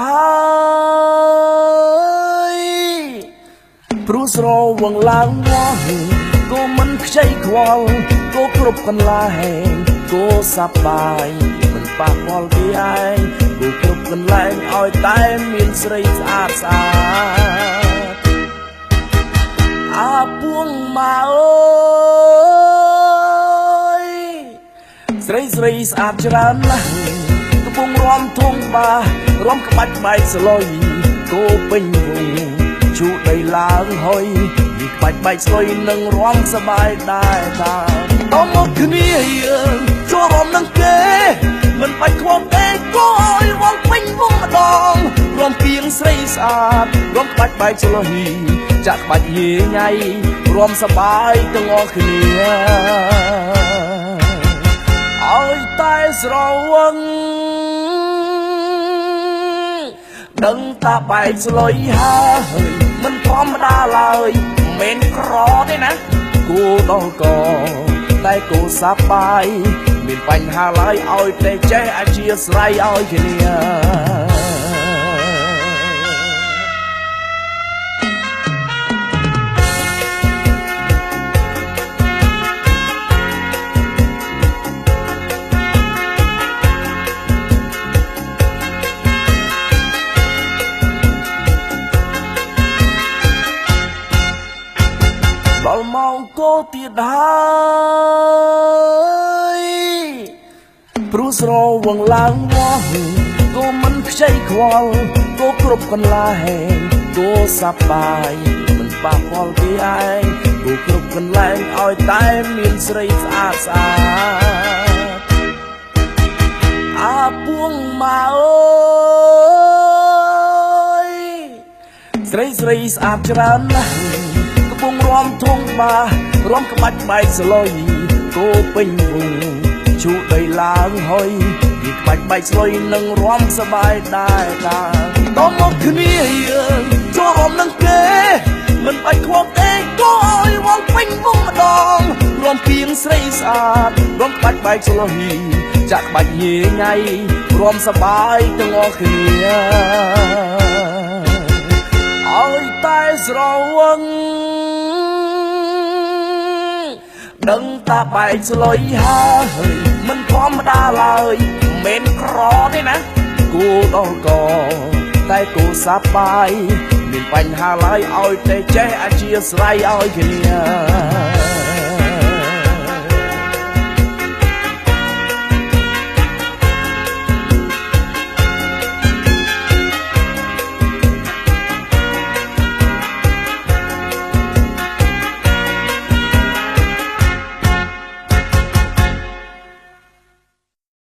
ហើយព្រោះស្រវងឡើងមកក៏មិនខ្ចីខ្វល់ក៏គ្រប់កន្លែងក៏សប្បាយមិនប៉ះពាល់ពីឯងក៏គ្រប់កន្លែងឲ្យតែមានស្រីស្អាតស្អាតអាពួងមកអើយស្រីស្អាតច្រើនណាស់កំពុងរំធំបារំក្បាច់បែកស្លុយគោពេញវងជូដីឡើងហុយពីក្បាច់បែកស្លុយនឹងរំសបាយដែរតាតមកគ្នាយើងចូលរំនឹងគេមិនបាច់ខ្វល់ទេគោឲ្យវល់ពេញវងម្ដងរំពីងស្រីស្អាតរំក្បាច់បែកស្លុយចាក់ក្បាច់យាញ៉ៃរំសបាយទាំងអស់គ្នាឲ្យតែស្រវឹងដឹងតាបែកស្លុយហើយមិនធម្មតាឡើយមិនក្រទេណាគូដល់កតែគូសប្បាយមានបញ្ហាឡើយឲ្យតែចេះអធិស្ឋានឲ្យគ្នាដល់មកគោទៀតហើយព្រោះស្រវងឡើងមកគោមិនខ្ចីខ្វល់គោគ្រប់កន្លែងគោសប្បាយមិនប៉ះពាល់ពីឯងគោគ្រប់កន្លែងឲ្យតែមានស្រីស្អាតស្អាតអាពួងមកអើយស្រីស្អាតច្រើនណាស់កំពុងរំធំបារំក្បាច់បែកស្លុយគោពេញវងជូដីឡើងហុយពីក្បាច់បែកស្លុយនឹងរំសបាយដែរតាតមកគ្នាយើងចូលរំនឹងគេមិនបាច់ខ្វល់ទេគោឲ្យវល់ពេញវងម្ដងរំពីងស្រីស្អាតរំក្បាច់បែកស្លុយចាក់ក្បាច់យាញ៉ៃរំសបាយទាំងអស់គ្នាឲ្យតែស្រវឹងដឹងតាបែកស្លុយហើយមិនធម្មតាឡើយមិនក្រទេណាគូដល់កតែគូសប្បាយមានបញ្ហាឡើយឲ្យតែចេះអធិស្ឋានឲ្យគ្នា